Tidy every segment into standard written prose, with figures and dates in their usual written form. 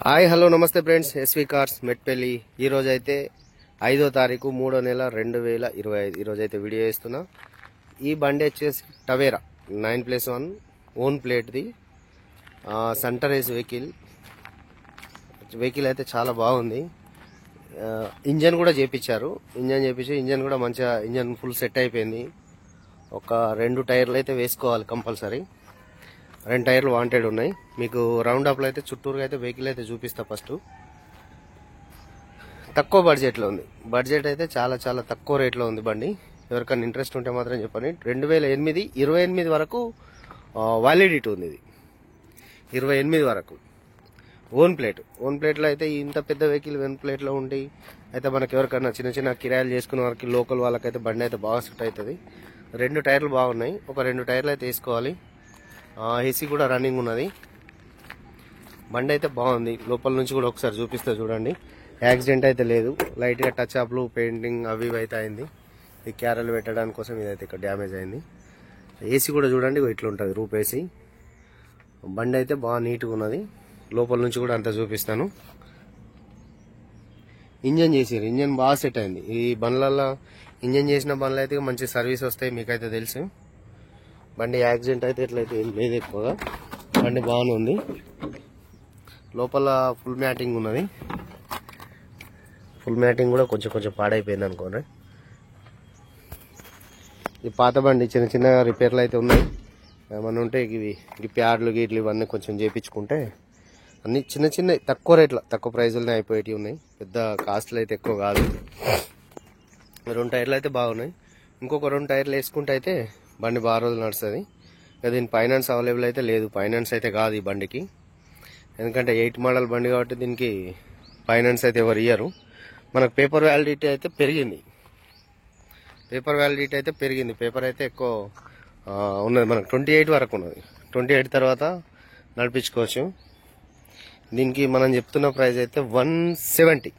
Hi hello నమస్తే friends, SV cars Metpally. ఈరోజు అయితే 5వ తారీఖు 3వ నెల 2025. ఈరోజు అయితే వీడియో చేస్తున్నా. ఈ బండి వచ్చేసి టవేరా 9+1 ఓన్ ప్లేట్ది సెంటర్ రేస్ వెహికల్ అయితే చాలా బాగుంది. ఇంజన్ కూడా చేపించారు. ఇంజన్ కూడా మంచిగా, ఇంజన్ ఫుల్ సెట్ అయిపోయింది. ఒక 2 టైర్లు అయితే వేసుకోవాలి కంపల్సరీ. 2 టైర్లు వాంటెడ్ ఉన్నాయి. మీకు రౌండ్ అప్లో అయితే చుట్టూరుగా అయితే వెహికల్ అయితే చూపిస్తా. ఫస్ట్ తక్కువ బడ్జెట్లో ఉంది. బడ్జెట్ అయితే చాలా చాలా తక్కువ రేట్లో ఉంది బండి. ఎవరికైనా ఇంట్రెస్ట్ ఉంటే మాత్రం చెప్పండి. 2028 వరకు వ్యాలిడిటీ ఉంది. ఇది 28 వరకు ఓన్ ప్లేట్లో అయితే ఇంత పెద్ద వెహికల్ ఓన్ ప్లేట్లో ఉండి అయితే మనకి ఎవరికైనా చిన్న చిన్న కిరాయిలు చేసుకునే వారికి, లోకల్ వాళ్ళకైతే బండి అయితే బాగా సెట్ అవుతుంది. 2 టైర్లు బాగున్నాయి. ఒక 2 టైర్లు అయితే వేసుకోవాలి. ఏసీ కూడా రన్నింగ్ ఉన్నది. బండి అయితే బాగుంది. లోపల నుంచి కూడా ఒకసారి చూపిస్తే చూడండి. యాక్సిడెంట్ అయితే లేదు. లైట్గా టచ్ అప్లు, పెయింటింగ్ అవి అయితే అయింది. ఈ క్యారెల్ పెట్టడానికి కోసం ఇదైతే ఇక్కడ డ్యామేజ్ అయింది. ఏసీ కూడా చూడండి, ఇట్లా ఉంటుంది రూప్ ఏసీ. బండి అయితే బాగా నీట్గా ఉన్నది. లోపల నుంచి కూడా అంతా చూపిస్తాను. ఇంజన్ బాగా సెట్ అయింది. ఈ బండ్లలో ఇంజన్ చేసిన బండ్లు అయితే మంచి సర్వీస్ వస్తాయి, మీకైతే తెలుసు. బండి యాక్సిడెంట్ అయితే ఎట్లయితే ఏం లేదు ఎక్కువగా. బండి బాగానే ఉంది. లోపల ఫుల్ మ్యాటింగ్ ఉన్నది. ఫుల్ మ్యాటింగ్ కూడా కొంచెం పాడైపోయింది అనుకోండి. ఈ పాత బండి చిన్న చిన్న రిపేర్లు అయితే ఉన్నాయి. ఏమన్నా ఉంటే ఇవి ప్యాడ్లు గీట్లు ఇవన్నీ కొంచెం చేయించుకుంటే అన్ని చిన్న తక్కువ రేట్లో, తక్కువ ప్రైజులనే అయిపోయేవి ఉన్నాయి. పెద్ద కాస్ట్లు అయితే ఎక్కువ కాదు. 2 టైర్లు అయితే బాగున్నాయి. ఇంకొక 2 టైర్లు వేసుకుంటే అయితే బండి బాగా రోజులు నడుస్తుంది. దీని ఫైనాన్స్ అవైలబుల్ అయితే లేదు. ఫైనాన్స్ అయితే కాదు ఈ బండికి. ఎందుకంటే 8 మోడల్ బండి కాబట్టి దీనికి ఫైనాన్స్ అయితే ఎవరు ఇయ్యరు. మనకు పేపర్ వ్యాలిడిటీ అయితే పెరిగింది. పేపర్ అయితే ఎక్కువ ఉన్నది. మనకు 28 వరకు ఉన్నది. 28 తర్వాత నడిపించుకోవచ్చు. దీనికి మనం చెప్తున్న ప్రైస్ అయితే 170,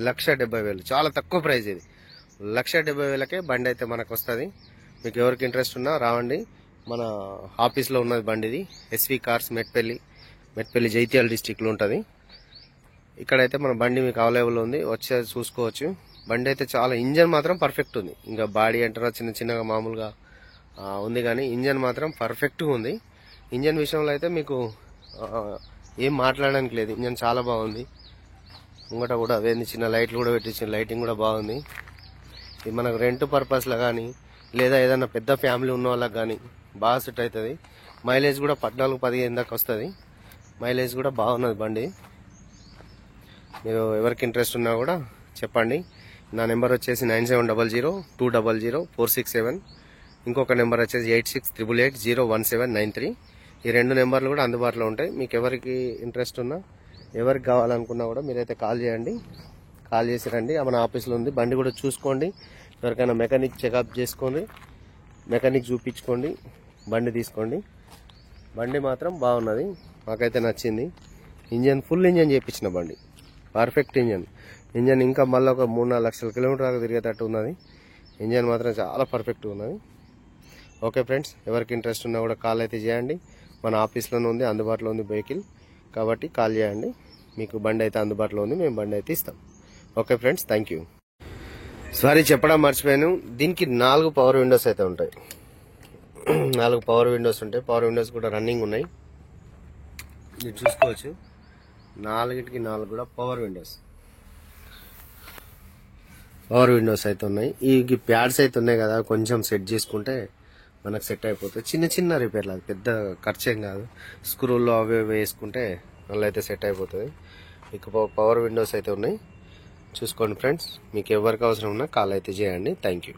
1,70,000. చాలా తక్కువ ప్రైస్ ఇది. 1,70,000కే బండి అయితే మనకు వస్తుంది. మీకు ఎవరికి ఇంట్రెస్ట్ ఉన్నా రావండి. మన ఆఫీస్లో ఉన్నది బండి. ఇది ఎస్వి కార్స్ మెట్పల్లి జైత్యాల డిస్టిక్లో ఉంటుంది. ఇక్కడైతే మన బండి మీకు అవైలబుల్ ఉంది. వచ్చేది చూసుకోవచ్చు. బండి అయితే చాలా, ఇంజన్ మాత్రం పర్ఫెక్ట్ ఉంది. ఇంకా బాడీ అంటారా చిన్నగా మామూలుగా ఉంది, కానీ ఇంజన్ మాత్రం పర్ఫెక్ట్గా ఉంది. ఇంజన్ విషయంలో అయితే మీకు ఏం మాట్లాడడానికి లేదు. ఇంజన్ చాలా బాగుంది. ముంగట కూడా అవన్నీ చిన్న లైట్లు కూడా పెట్టించిన, లైటింగ్ కూడా బాగుంది. ఇది మనకు రెంట్ పర్పస్లో కానీ లేదా ఏదైనా పెద్ద ఫ్యామిలీ ఉన్న వాళ్ళకి కానీ బాగా సెట్ అవుతుంది. మైలేజ్ కూడా 14-15 దాకా వస్తుంది. మైలేజ్ కూడా బాగున్నది బండి. మీరు ఎవరికి ఇంట్రెస్ట్ ఉన్నా కూడా చెప్పండి. నా నెంబర్ వచ్చేసి 9700200467. ఇంకొక నెంబర్ వచ్చేసి 8688801793. ఈ 2 నెంబర్లు కూడా అందుబాటులో ఉంటాయి. మీకు ఎవరికి ఇంట్రెస్ట్ ఉన్నా, ఎవరికి కావాలనుకున్నా కూడా మీరైతే కాల్ చేయండి. కాల్ చేసి రండి. మన ఆఫీస్లో ఉంది. బండి కూడా చూసుకోండి. ఎవరికైనా మెకానిక్ చెకప్ చేసుకోండి, మెకానిక్ చూపించుకోండి, బండి తీసుకోండి. బండి మాత్రం బాగున్నది, మాకైతే నచ్చింది. ఫుల్ ఇంజన్ చేయించిన బండి, పర్ఫెక్ట్ ఇంజన్ ఇంకా మళ్ళీ ఒక 3-4 లక్షల కిలోమీటర్ దాకా తిరిగేటట్టు ఉన్నది. ఇంజన్ మాత్రం చాలా పర్ఫెక్ట్గా ఉన్నది. ఓకే ఫ్రెండ్స్, ఎవరికి ఇంట్రెస్ట్ ఉన్నా కూడా కాల్ అయితే చేయండి. మన ఆఫీస్లోనే ఉంది, అందుబాటులో ఉంది వెహికల్ కాబట్టి కాల్ చేయండి. మీకు బండి అయితే అందుబాటులో ఉంది, మేము బండి అయితే ఇస్తాం. Okay friends, thank you. Sorry చెప్పడం మర్చిపోయాను. దీనికి 4 పవర్ విండోస్ అయితే ఉంటాయి. 4 పవర్ విండోస్ ఉంటాయి. పవర్ విండోస్ కూడా రన్నింగ్ ఉన్నాయి. మీరు చూసుకోవచ్చు. 4కి 4 కూడా పవర్ విండోస్ అయితే ఉన్నాయి. ఈ ప్యాడ్స్ అయితే ఉన్నాయి కదా, కొంచెం సెట్ చేసుకుంటే మనకు సెట్ అయిపోతుంది. చిన్న రిపేర్లు, అది పెద్ద ఖర్చేం కాదు. స్క్రూల్లో అవి వేసుకుంటే మళ్ళీ అయితే సెట్ అయిపోతుంది. ఇక పవర్ విండోస్ అయితే ఉన్నాయి. చూసుకోండి ఫ్రెండ్స్. మీకు ఎవరికి అవసరం ఉన్నా కాల్ అయితే చేయండి. Thank you.